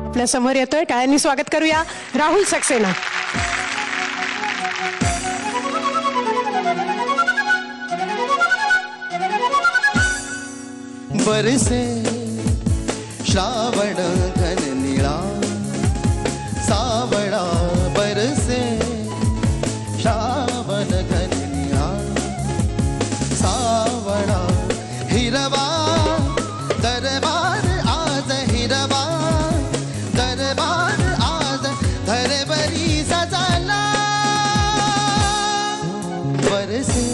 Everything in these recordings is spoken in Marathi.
आपल्या समोर येतोय, टाळ्यांनी स्वागत करूया राहुल सक्सेना. बरसे श्रावण घन निळा सावळा, बरसे श्रावण घन निळा सावळा, हिरवा दरबार आज, हिरवा दरबार आज, धरबरी सजला. बरसे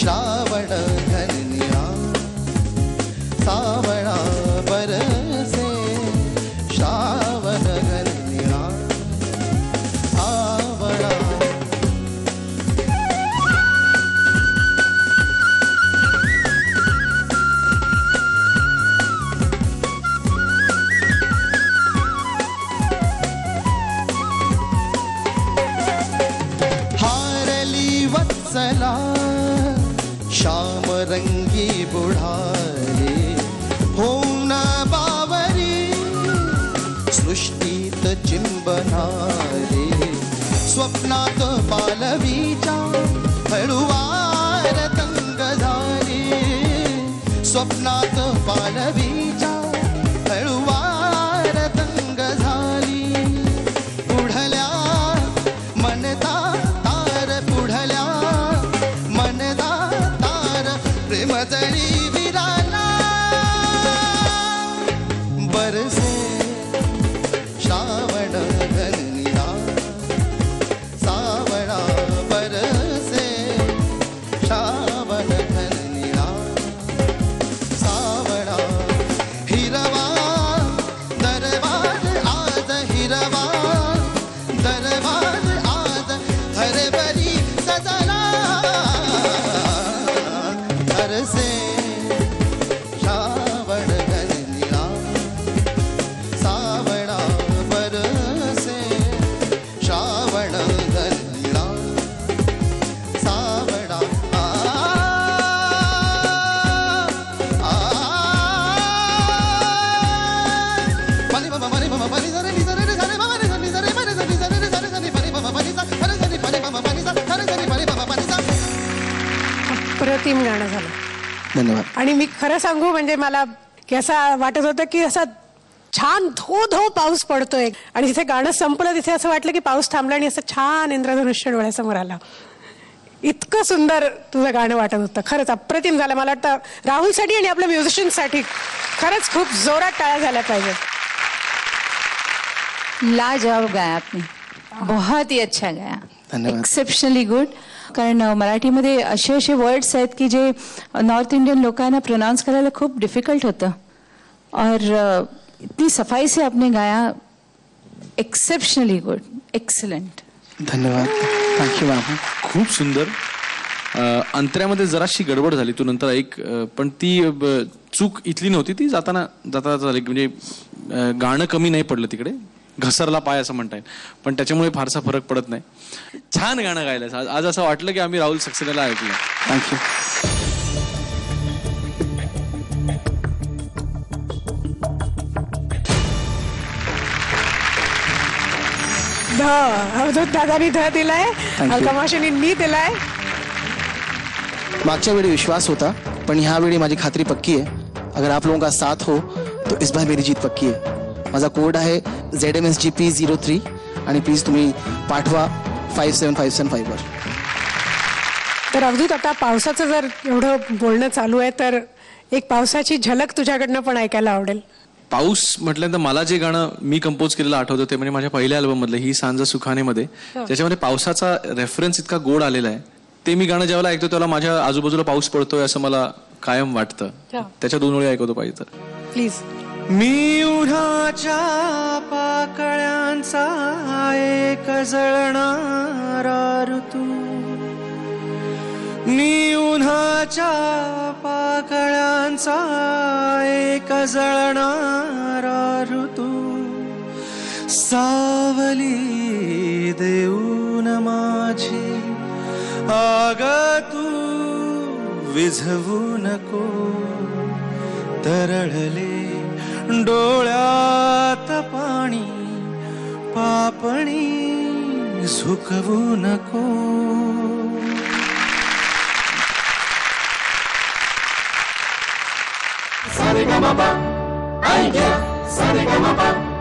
श्रावण घन निळा सावळा, बरसे श्रावण घन निळा सावळा. हारली वत्सला श्याम रंगी बुढारी, होऊन बावरी सृष्टीत चिंबनारे. स्वप्नात पालवीच्या हळुवार तंगधारी, स्वप्नात पालवीच्या हळुवार तंग झाली. पुढल्या मनता तार, पुढल्या मनता तार, प्रेमजळी विराला. बरसे श्रावण घन निळा सावळा, बरसे श्रावण घन निळा सावळा, हिरवा दरबार आज, हिरवा दरबार आज, धरबरी सजला. बरसे श्रावण घन निळा सावळा, बरसे श्रावण घन निळा सावळा. मनी मम मनी मम मनी जरे नि जरे रे जरे मम रे जरे जरे मरे जरे जरे रे जरे जरे मनी मम मनी सा जरे जरे मनी मम मनी सा जरे जरे मनी मम मनी सा. अप्रतिम गाणं झालं. धन्यवाद. आणि मी खरं सांगू म्हणजे मला की असं वाटत होतं की असा छान धो धो पाऊस पडतोय आणि तिथे गाणं संपलं, तिथे असं वाटलं की पाऊस थांबला आणि असं छान इंद्रधनुष्य डोळ्यासमोर आला. इतकं सुंदर तुझं गाणं वाटत होतं. खरंच अप्रतिम झालं. मला वाटतं राहुलसाठी आणि आपल्या म्युझिशियनसाठी खरंच खूप जोरात टाळ्या झाल्या पाहिजेत. लाजवाब गाया आपने, बहुत ही अच्छा गाया, धन्यवाद. Exceptionally good. कारण मराठीमध्ये असे असे वर्ड्स आहेत की जे नॉर्थ इंडियन लोकांना प्रोनाउंस करायला खूप डिफिकल्ट होतं और इतनी सफाई से आपने गाया. Exceptionally good, excellent. धन्यवाद. Thank you ma'am. खूप सुंदर. अंतऱ्यामध्ये जराशी गडबड झाली, तू नंतर ऐक. पण ती चूक इथली नव्हती, ती जाताना जाता झाली. म्हणजे गाणं कमी नाही पडलं तिकडे, घसरला पाय असं म्हणता येईल, पण त्याच्यामुळे फारसा फरक पडत नाही. छान गाणं गायलं आज. असं वाटलं की आम्ही राहुल सक्सेनाला ऐकलं. थँक्यू. अवधूत दादानी ध दिलाय, अलकामाशीनी नी दिलाय. मागच्या वेळी विश्वास होता, पण ह्या वेळी माझी खात्री पक्की है. अगर आप लोगों का साथ हो तो इस बार मेरी जीत पक्की है. माझा कोड आहे ZMSGP03 आणि प्लीज तुम्ही पाठवा 57575 वर. तर अवधूत, आता पावसाचं जर एवढं बोलणं चालू आहे तर एक पावसाची झलक तुझ्याकडनं पण ऐकायला आवडेल. पाऊस म्हटल्यानंतर मला जे गाणं मी कंपोज केलेलं आठवतं ते म्हणजे माझ्या पहिल्या अल्बम मधलं ही सांज सुखाने मध्ये, त्याच्यामध्ये पावसाचा रेफरन्स इतका गोड आलेला आहे. ते मी गाणं जेव्हा ऐकतो तेव्हा माझ्या आजूबाजूला पाऊस पडतोय असं मला कायम वाटतं. त्याच्या 2 ओळी ऐकवतो पाहिजे तर. प्लीज. मी उन्हाच्या पाकळ्यांचा एक जळणारा ऋतू, मी उन्हाच्या पाकळ्यांचा एक जळणारा ऋतू, सावली देऊन माझी आग तू विझवू नको. तरळले डोळ्यात पाणी पापणी सुकवू नको. Sa-re-ga-ma-pa, I get, sa-re-ga-ma-pa.